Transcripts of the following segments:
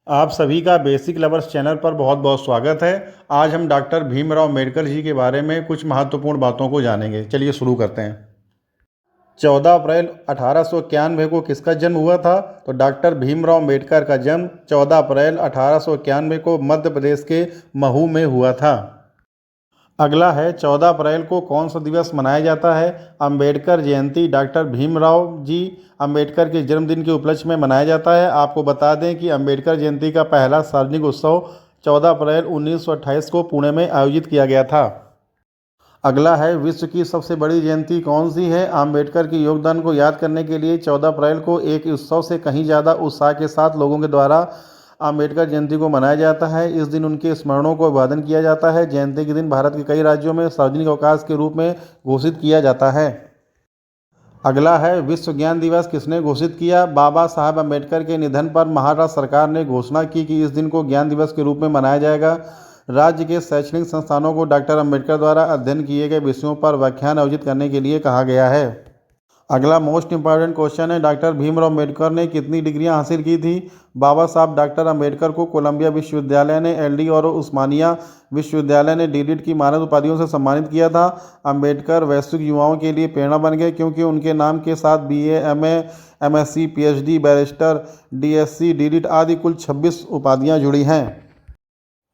आप सभी का बेसिक लवर्स चैनल पर बहुत बहुत स्वागत है। आज हम डॉक्टर भीमराव अम्बेडकर जी के बारे में कुछ महत्वपूर्ण बातों को जानेंगे। चलिए शुरू करते हैं। 14 अप्रैल 1891 को किसका जन्म हुआ था? तो डॉक्टर भीमराव अम्बेडकर का जन्म 14 अप्रैल 1891 को मध्य प्रदेश के महू में हुआ था। अगला है 14 अप्रैल को कौन सा दिवस मनाया जाता है? अंबेडकर जयंती डॉक्टर भीमराव जी अंबेडकर के जन्मदिन के उपलक्ष्य में मनाया जाता है। आपको बता दें कि अंबेडकर जयंती का पहला सार्वजनिक उत्सव 14 अप्रैल 1928 को पुणे में आयोजित किया गया था। अगला है विश्व की सबसे बड़ी जयंती कौन सी है? अंबेडकर के योगदान को याद करने के लिए 14 अप्रैल को एक उत्सव से कहीं ज़्यादा उत्साह के साथ लोगों के द्वारा अंबेडकर जयंती को मनाया जाता है। इस दिन उनके स्मरणों को अभिवादन किया जाता है। जयंती के दिन भारत के कई राज्यों में सार्वजनिक अवकाश के रूप में घोषित किया जाता है। अगला है विश्व ज्ञान दिवस किसने घोषित किया? बाबा साहब अंबेडकर के निधन पर महाराष्ट्र सरकार ने घोषणा की कि इस दिन को ज्ञान दिवस के रूप में मनाया जाएगा। राज्य के शैक्षणिक संस्थानों को डॉक्टर अंबेडकर द्वारा अध्ययन किए गए विषयों पर व्याख्यान आयोजित करने के लिए कहा गया है। अगला मोस्ट इंपॉर्टेंट क्वेश्चन है, डॉक्टर भीमराव अम्बेडकर ने कितनी डिग्रियां हासिल की थी? बाबा साहब डॉक्टर अंबेडकर को कोलंबिया विश्वविद्यालय ने एलडी और उस्मानिया विश्वविद्यालय ने डीलिट की मानद उपाधियों से सम्मानित किया था। अंबेडकर वैश्विक युवाओं के लिए प्रेरणा बन गए क्योंकि उनके नाम के साथ BA, MA, MSc, PhD, barrister, DSc, DLitt आदि कुल 26 उपाधियां जुड़ी हैं।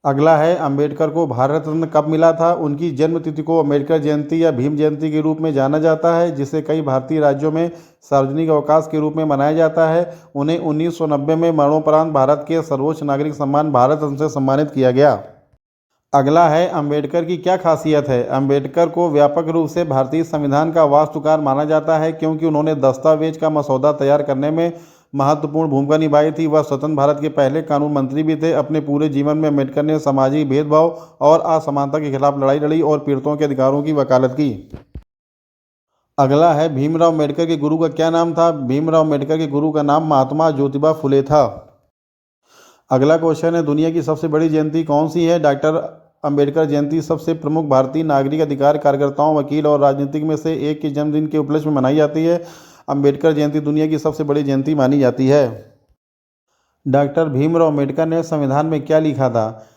अगला है अंबेडकर को भारत रत्न कब मिला था? उनकी जन्म तिथि को अंबेडकर जयंती या भीम जयंती के रूप में जाना जाता है, जिसे कई भारतीय राज्यों में सार्वजनिक अवकाश के रूप में मनाया जाता है। उन्हें 1990 में मरणोपरांत भारत के सर्वोच्च नागरिक सम्मान भारत रत्न से सम्मानित किया गया। अगला है अंबेडकर की क्या खासियत है? अंबेडकर को व्यापक रूप से भारतीय संविधान का वास्तुकार माना जाता है क्योंकि उन्होंने दस्तावेज का मसौदा तैयार करने में महत्वपूर्ण भूमिका निभाई थी। वह स्वतंत्र भारत के पहले कानून मंत्री भी थे। अपने पूरे जीवन में अम्बेडकर ने सामाजिक भेदभाव और असमानता के खिलाफ लड़ाई लड़ी और पीड़ितों के अधिकारों की वकालत की। अगला है भीमराव अम्बेडकर के गुरु का क्या नाम था? भीमराव अम्बेडकर के गुरु का नाम महात्मा ज्योतिबा फुले था। अगला क्वेश्चन है, दुनिया की सबसे बड़ी जयंती कौन सी है? डॉक्टर अंबेडकर जयंती सबसे प्रमुख भारतीय नागरिक अधिकार कार्यकर्ताओं, वकील और राजनीतिक में से एक के जन्मदिन के उपलक्ष्य में मनाई जाती है। अंबेडकर जयंती दुनिया की सबसे बड़ी जयंती मानी जाती है। डॉक्टर भीमराव अम्बेडकर ने संविधान में क्या लिखा था?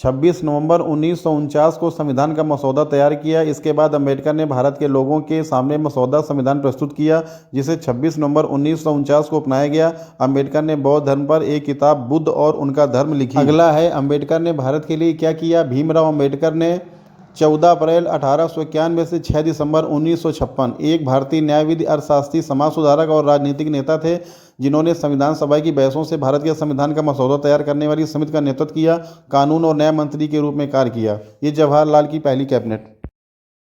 26 नवंबर 1949 को संविधान का मसौदा तैयार किया। इसके बाद अम्बेडकर ने भारत के लोगों के सामने मसौदा संविधान प्रस्तुत किया, जिसे 26 नवंबर 1949 को अपनाया गया। अम्बेडकर ने बौद्ध धर्म पर एक किताब बुद्ध और उनका धर्म लिखी। अगला है अम्बेडकर ने भारत के लिए क्या किया? भीमराव अम्बेडकर ने 14 अप्रैल 1891 से 6 दिसंबर 1956 एक भारतीय न्यायविद, अर्थशास्त्री, समाज सुधारक और राजनीतिक नेता थे, जिन्होंने संविधान सभा की बहसों से भारत के संविधान का मसौदा तैयार करने वाली समिति का नेतृत्व किया। कानून और न्याय मंत्री के रूप में कार्य किया। ये जवाहरलाल की पहली कैबिनेट।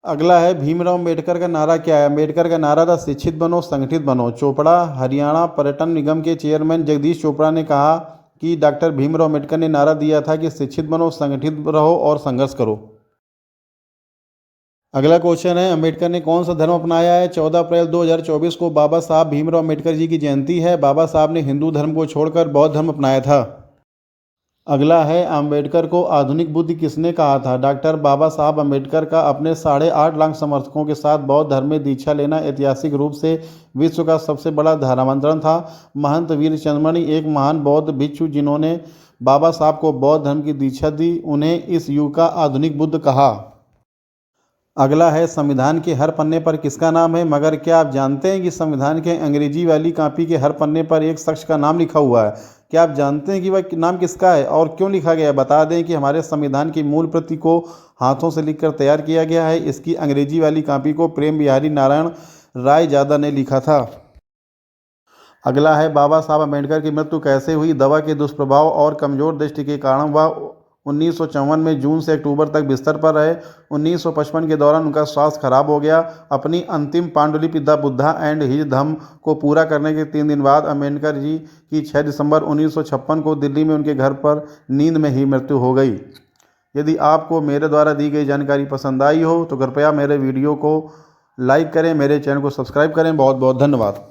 अगला है भीमराव अम्बेडकर का नारा क्या है? अम्बेडकर का नारा था शिक्षित बनो, संगठित बनो। चोपड़ा हरियाणा पर्यटन निगम के चेयरमैन जगदीश चोपड़ा ने कहा कि डॉक्टर भीमराव अम्बेडकर ने नारा दिया था कि शिक्षित बनो, संगठित रहो और संघर्ष करो। अगला क्वेश्चन है, अम्बेडकर ने कौन सा धर्म अपनाया है? 14 अप्रैल 2024 को बाबा साहब भीमराव अम्बेडकर जी की जयंती है। बाबा साहब ने हिंदू धर्म को छोड़कर बौद्ध धर्म अपनाया था। अगला है, अम्बेडकर को आधुनिक बुद्ध किसने कहा था? डॉक्टर बाबा साहब अम्बेडकर का अपने 8.5 लाख समर्थकों के साथ बौद्ध धर्म में दीक्षा लेना ऐतिहासिक रूप से विश्व का सबसे बड़ा धर्मांतरण था। महंत वीर चंद्रमणि एक महान बौद्ध भिक्षु जिन्होंने बाबा साहब को बौद्ध धर्म की दीक्षा दी, उन्हें इस युग का आधुनिक बुद्ध कहा। अगला है, संविधान के हर पन्ने पर किसका नाम है? मगर क्या आप जानते हैं कि संविधान के अंग्रेजी वाली कॉपी के हर पन्ने पर एक शख्स का नाम लिखा हुआ है? क्या आप जानते हैं कि वह नाम किसका है और क्यों लिखा गया है? बता दें कि हमारे संविधान की मूल प्रति को हाथों से लिखकर तैयार किया गया है। इसकी अंग्रेजी वाली कॉपी को प्रेम बिहारी नारायण रायजादा ने लिखा था। अगला है, बाबा साहब अम्बेडकर की मृत्यु कैसे हुई? दवा के दुष्प्रभाव और कमजोर दृष्टि के कारण वह 1954 में जून से अक्टूबर तक बिस्तर पर रहे। 1955 के दौरान उनका स्वास्थ्य खराब हो गया। अपनी अंतिम पांडुलिपि द बुद्धा एंड हिज धम्म को पूरा करने के 3 दिन बाद अम्बेडकर जी की 6 दिसंबर 1956 को दिल्ली में उनके घर पर नींद में ही मृत्यु हो गई। यदि आपको मेरे द्वारा दी गई जानकारी पसंद आई हो तो कृपया मेरे वीडियो को लाइक करें, मेरे चैनल को सब्सक्राइब करें। बहुत बहुत धन्यवाद।